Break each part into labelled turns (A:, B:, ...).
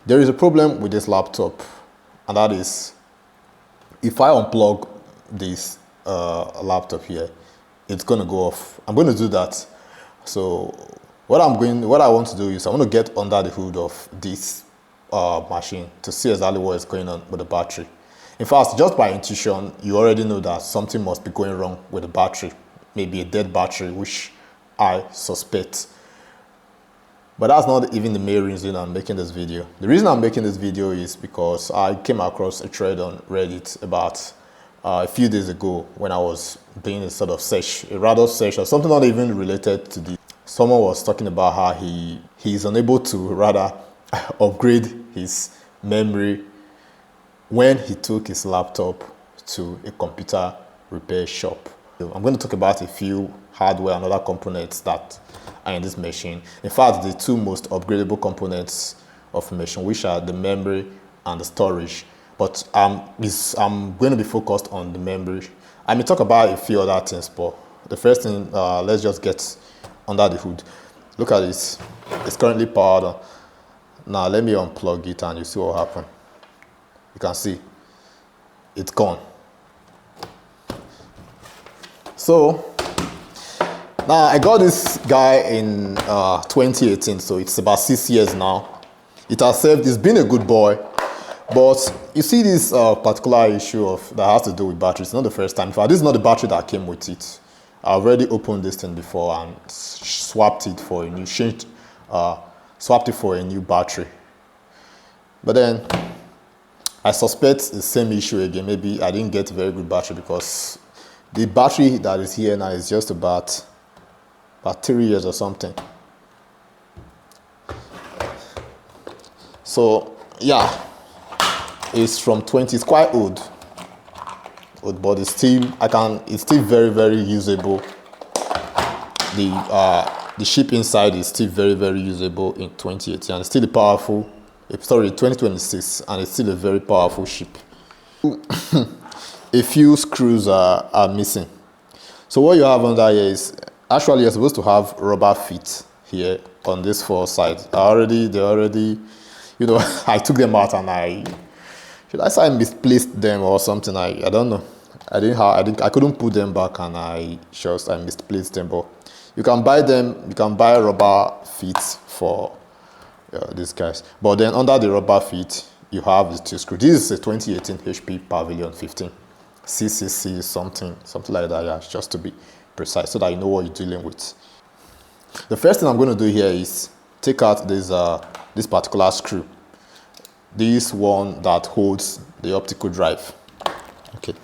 A: There is a problem with this laptop, and that is if I unplug this laptop here, it's going to go off. I'm going to do that. So what I want to do is I want to get under the hood of this machine to see exactly what is going on with the battery. In fact, just by intuition, you already know that something must be going wrong with the battery, maybe a dead battery, which I suspect. But that's not even the main reason I'm making this video. The reason I'm making this video is because I came across a thread on Reddit about a few days ago when I was doing a sort of search, a random search or something not even related to this. Someone was talking about how he is unable to rather upgrade his memory when he took his laptop to a computer repair shop. I'm going to talk about a few hardware and other components that are in this machine. In fact, the two most upgradable components of a machine, which are the memory and the storage. But I'm going to be focused on the memory. I may talk about a few other things, but the first thing, let's just get under the hood. Look at this. It's currently powered on. Now let me unplug it and you see what happened. You can see it's gone. So now I got this guy in 2018, so it's about 6 years now. It has served. It's been a good boy, but you see this particular issue of that has to do with batteries. It's not the first time. In fact, this is not the battery that came with it. I've already opened this thing before and swapped it for a new swapped it for a new battery. But then I suspect the same issue again. Maybe I didn't get a very good battery because the battery that is here now is just about 3 years or something. So yeah, it's from 20. It's quite old, but it's still it's still very, very usable. The chip inside is still very, very usable in 2018, and it's still a powerful. Sorry, 2026, and it's still a very powerful chip. A few screws are missing. So what you have under here is actually you're supposed to have rubber feet here on this four sides. They already, you know, I took them out and should I say I misplaced them or something? I don't know. I couldn't put them back and I misplaced them. But you can buy them. You can buy rubber feet for these guys. But then under the rubber feet, you have the two screws. This is a 2018 HP Pavilion 15. CCC something like that, yeah, just to be precise, so that you know what you're dealing with. The first thing I'm going to do here is take out this particular screw, this one that holds the optical drive. Okay.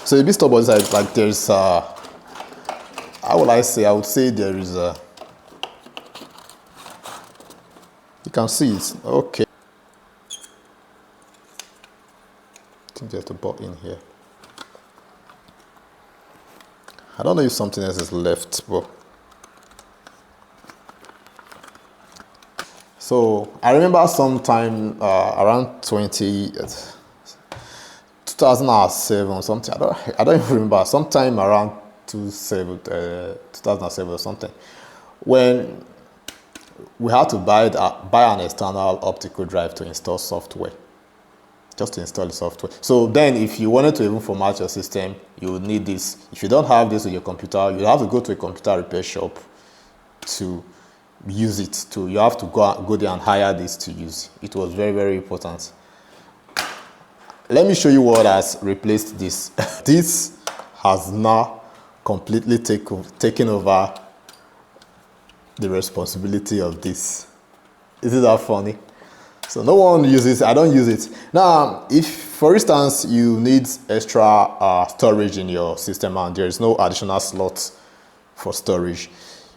A: So a bit stubborn side, like there's how will I say? I would say there is a. You can see it. Okay. I think there's a button in here. I don't know if something else is left, but. So I remember sometime around 2007 something. I don't even remember. Sometime around 2007 or something, when we had to buy an external optical drive to install software, just to install the software. So then if you wanted to even format your system, you would need this. If you don't have this with your computer, you have to go to a computer repair shop to use it. You have to go there and hire this to use. It was very, very important. Let me show you what has replaced this. This has now completely taken over the responsibility of this. Isn't that funny? So no one uses it. I don't use it. Now, if, for instance, you need extra storage in your system and there is no additional slots for storage,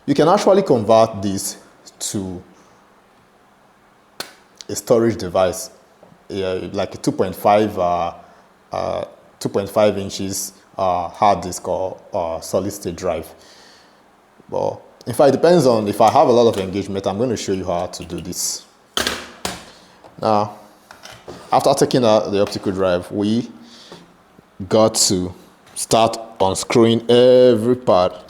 A: you can actually convert this to a storage device, like a 2.5 inches hard disk or solid state drive. But in fact, it depends on if I have a lot of engagement. I'm going to show you how to do this. Now, after taking out the optical drive, we got to start unscrewing every part.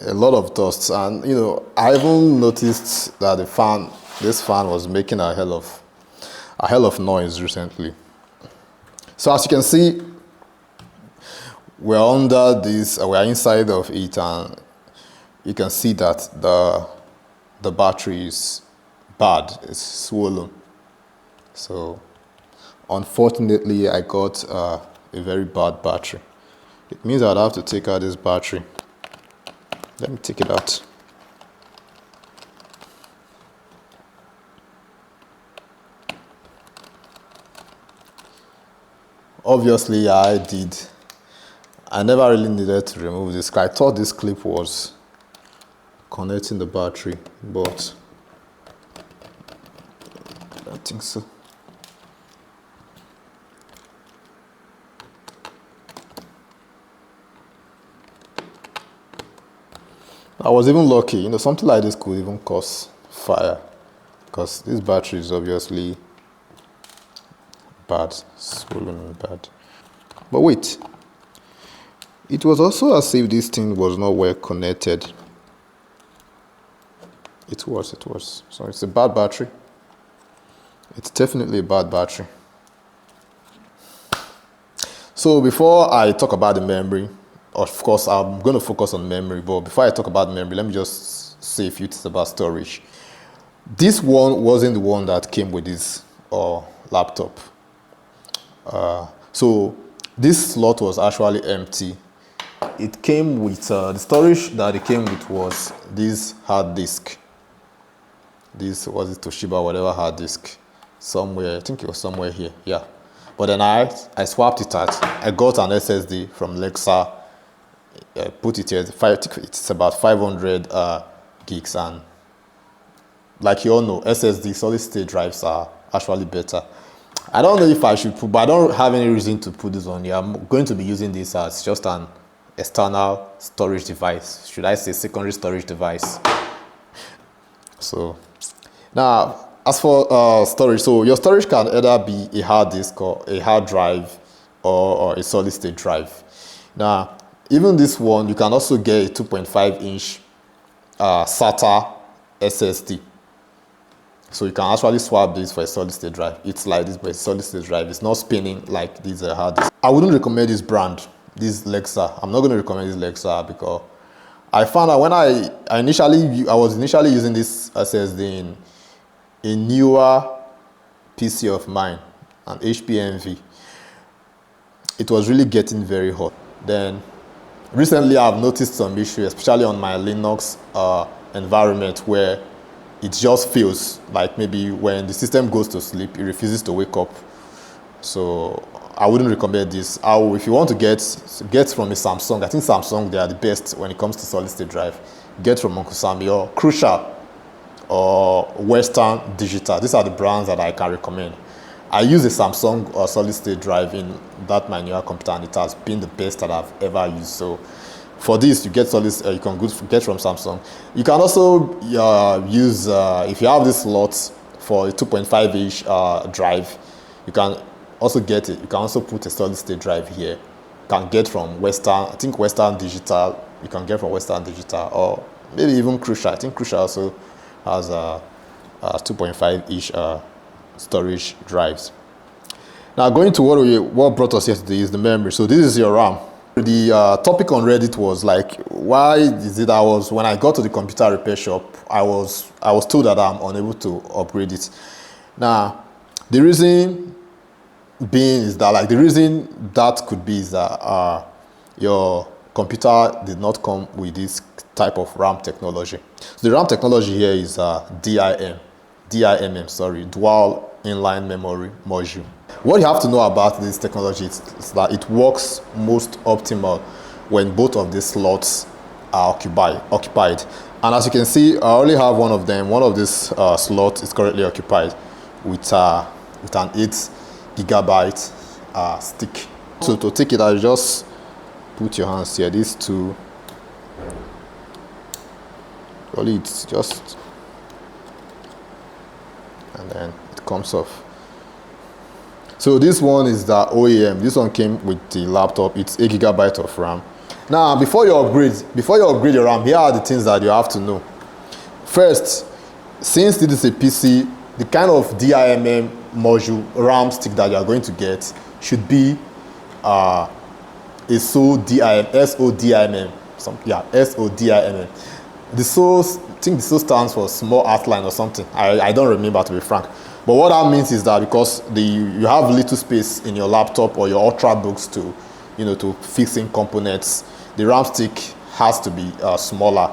A: A lot of dust, and I even noticed that this fan was making a hell of noise recently. So as you can see, we're under this, we're inside of it, and you can see that the battery is bad, it's swollen. So unfortunately, I got a very bad battery. It means I'd have to take out this battery. Let me take it out. Obviously, I never really needed to remove this. I thought this clip was connecting the battery, but I don't think so. I was even lucky, something like this could even cause fire, because this battery is obviously bad, swollen and bad. But wait, it was also as if this thing was not well connected. It was. So it's a bad battery. It's definitely a bad battery. So before I talk about the memory, of course, I'm going to focus on memory, but before I talk about memory, let me just say a few things about storage. This one wasn't the one that came with this laptop. So this slot was actually empty. It came with, the storage that it came with was this hard disk. This was it, Toshiba, whatever hard disk. Somewhere, I think it was somewhere here, yeah. But then I swapped it out. I got an SSD from Lexa. Put it here. I think it's about 500 gigs, and like you all know, SSD solid state drives are actually better. I don't know if I should put, but I don't have any reason to put this on here. I'm going to be using this as just an external storage device. Should I say secondary storage device? So now, as for storage, so your storage can either be a hard disk or a hard drive or a solid state drive. Now, even this one, you can also get a 2.5-inch SATA SSD. So you can actually swap this for a solid state drive. It's like this, but a solid state drive. It's not spinning like these hard disks. I wouldn't recommend this brand, this Lexa. I'm not going to recommend this Lexa because I found out when I was initially using this SSD in a newer PC of mine, an HP Envy. It was really getting very hot. Then recently I've noticed some issues, especially on my Linux environment, where it just feels like maybe when the system goes to sleep, it refuses to wake up. So I wouldn't recommend this. If you want to get from a Samsung, I think Samsung, they are the best when it comes to solid state drive. Get from Uncle Sammy or Crucial or Western Digital. These are the brands that I can recommend. I use a Samsung solid state drive in that my newer computer, and it has been the best that I've ever used. So for this, you get solid. You can get from Samsung. You can also use if you have this slot for a 2.5-inch drive. You can also get it. You can also put a solid state drive here. You can get from Western. I think Western Digital. You can get from Western Digital, or maybe even Crucial. I think Crucial also has a 2.5-inch storage drives. Now going to what brought us yesterday is the memory. So this is your RAM. The topic on Reddit was like, why is it when I got to the computer repair shop, I was told that I'm unable to upgrade it. Now, the reason being is that, like, the reason that could be is that your computer did not come with this type of RAM technology. So the RAM technology here is DIMM, dual inline memory module. What you have to know about this technology is that it works most optimal when both of these slots are occupied. And as you can see, I only have one of them. One of these slots is currently occupied with an 8 GB stick. So to take it out, you just put your hands here. These two, really, it's just, and then it comes off. So this one is the OEM. This one came with the laptop. It's 8 GB of RAM. Now, before you upgrade your RAM, here are the things that you have to know. First, since this is a PC, the kind of DIMM module RAM stick that you are going to get should be a SODIMM. SODIMM. The SO, I think the SO stands for small outline or something. I don't remember, to be frank. But what that means is that because you have little space in your laptop or your ultrabooks to fix in components, the RAM stick has to be smaller.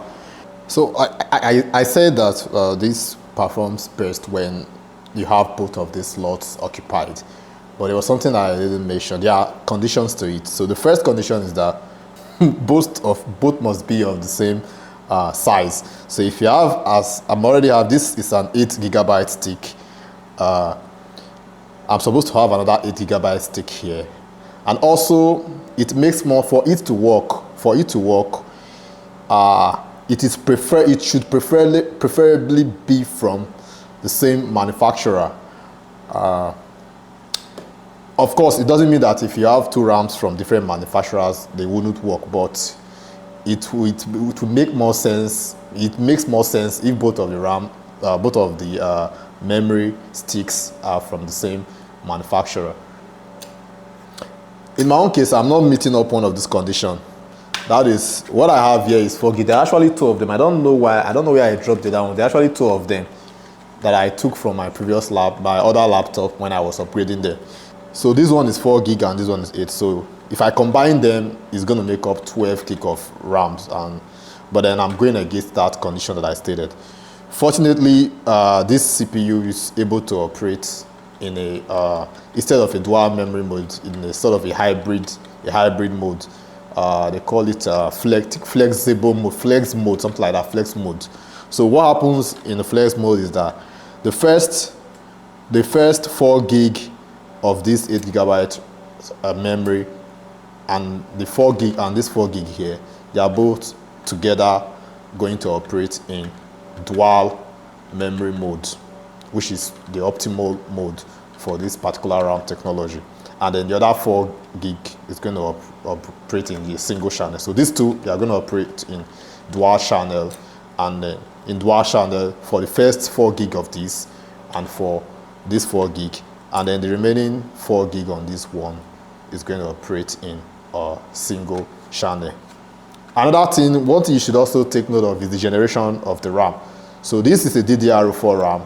A: So I said that this performs best when you have both of these slots occupied. But there was something that I didn't mention. There are conditions to it. So the first condition is that both must be of the same size. So if you have, as I'm already have, this is an 8 GB stick. I'm supposed to have another 8 GB stick here, and also it makes more for it to work. It should preferably be from the same manufacturer. Of course, it doesn't mean that if you have two RAMs from different manufacturers, they wouldn't work, but it would make more sense. It makes more sense if both of the memory sticks are from the same manufacturer. In my own case, I'm not meeting up one of this condition. That is, what I have here is 4 GB. There are actually 2 of them. I don't know where I dropped the other one. There are actually 2 of them that I took from my previous my other laptop when I was upgrading there. So this one is 4 GB and this one is 8. So if I combine them, it's going to make up 12 GB of RAMs. But then I'm going against that condition that I stated. Fortunately, this CPU is able to operate in instead of a dual memory mode, in a sort of a hybrid mode. They call it flexible mode, flex mode, something like that, flex mode. So what happens in the flex mode is that the first 4 GB of this 8 GB memory and the 4 GB and this 4 GB here, they are both together going to operate in dual memory mode, which is the optimal mode for this particular RAM technology. And then the other 4 GB is going to operate in the single channel. So these two, they are going to operate in dual channel, and in dual channel for the first 4 GB of this, and for this 4 GB, and then the remaining 4 GB on this one is going to operate in a single channel. One thing you should also take note of is the generation of the RAM. So this is a DDR4 RAM.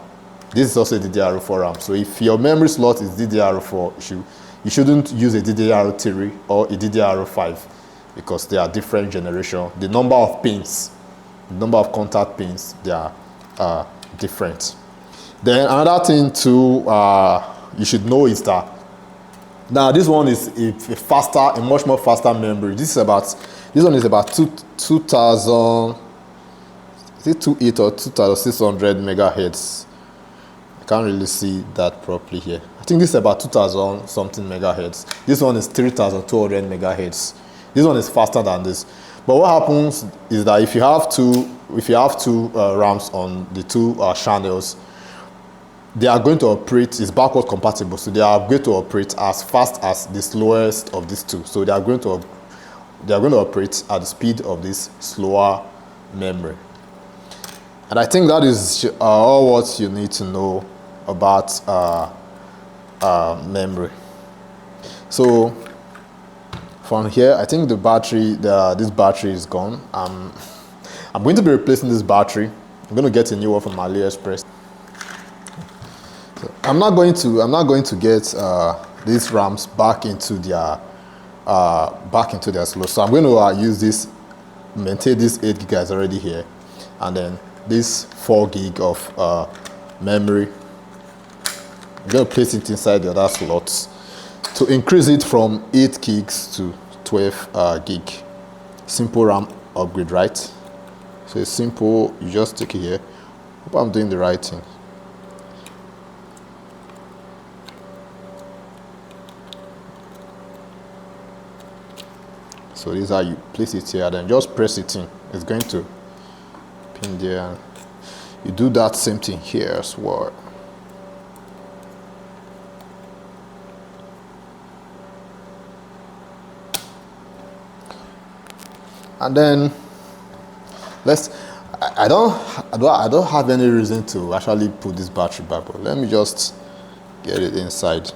A: This is also a DDR4 RAM. So if your memory slot is DDR4, you shouldn't use a DDR3 or a DDR5 because they are different generation. The number of pins, the number of contact pins, they are different. Then another thing too you should know is that now this one is a much more faster memory. This one is about 2000. Is it 28 or 2600 megahertz? I can't really see that properly here. I think this is about 2000 something megahertz. This one is 3200 megahertz. This one is faster than this. But what happens is that if you have two RAMs on the two channels, they are going to operate, it's backward compatible, so they are going to operate as fast as the slowest of these two. So they are going to operate at the speed of this slower memory. And I think that is all what you need to know about memory. So from here, I think the battery, this battery is gone. I'm going to be replacing this battery. I'm going to get a new one from AliExpress. So I'm not going to get these RAMs back into their slot. So I'm going to use this, maintain this 8 gig is already here, and then this 4 gig of memory. I'm going to place it inside the other slots to increase it from 8 gigs to 12 gig. Simple RAM upgrade, right? So it's simple. You just take it here. Hope I'm doing the right thing. So this is how you place it here, then just press it in. It's going to pin there. You do that same thing here as well. And then I don't have any reason to actually put this battery back, but let me just get it inside.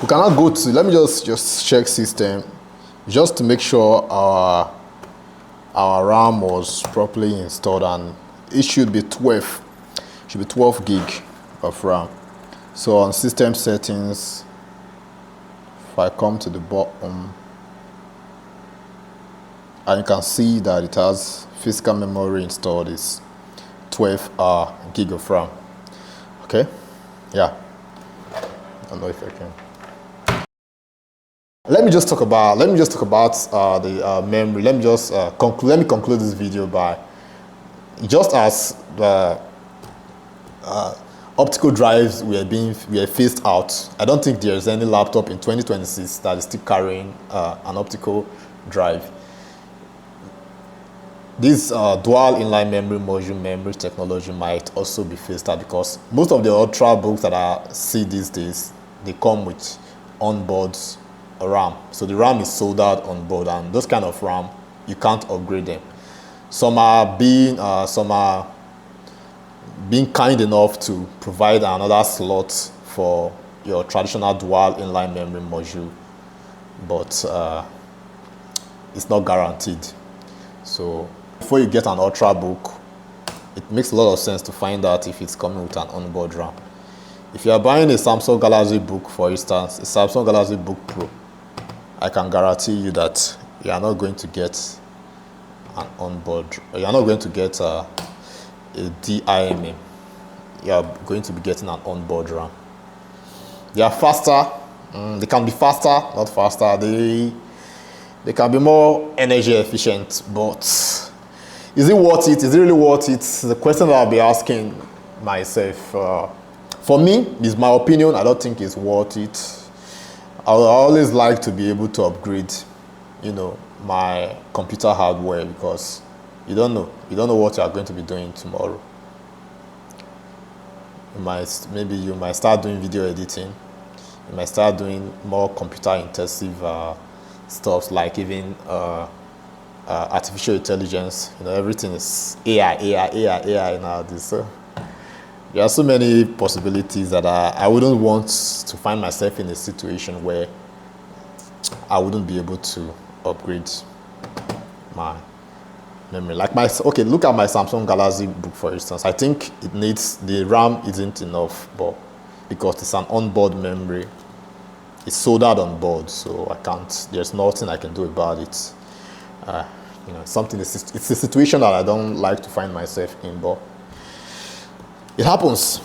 A: We cannot go to, let me just check system, just to make sure our RAM was properly installed, and it should be 12 gig of RAM. So on system settings, if I come to the bottom, and you can see that it has physical memory installed is 12 gig of RAM. Okay, yeah, I don't know if I can. Let me just talk about the memory. Let me conclude this video by, just as the optical drives were phased out, I don't think there's any laptop in 2026 that is still carrying an optical drive. This dual inline memory module memory technology might also be phased out, because most of the ultrabooks that I see these days, they come with onboard RAM. So the RAM is soldered on board, and those kind of RAM, you can't upgrade them. Some are being kind enough to provide another slot for your traditional dual inline memory module, but it's not guaranteed. So before you get an ultrabook, it makes a lot of sense to find out if it's coming with an onboard RAM. If you are buying a Samsung Galaxy Book, for instance, a Samsung Galaxy Book Pro, I can guarantee you that you are not going to get an onboard. You are not going to get a DIMM. You are going to be getting an onboard RAM. They are faster. They can be faster, not faster. They can be more energy efficient. But is it worth it? Is it really worth it? The question that I'll be asking myself. For me, it's my opinion. I don't think it's worth it. I always like to be able to upgrade, my computer hardware, because you don't know what you are going to be doing tomorrow. Maybe you might start doing video editing. You might start doing more computer intensive stuff, like even artificial intelligence. Everything is AI nowadays. So there are so many possibilities that I wouldn't want to find myself in a situation where I wouldn't be able to upgrade my memory. Look at my Samsung Galaxy Book, for instance. I think the RAM isn't enough, but because it's an onboard memory, it's soldered on board, so there's nothing I can do about it. It's a situation that I don't like to find myself in, but it happens.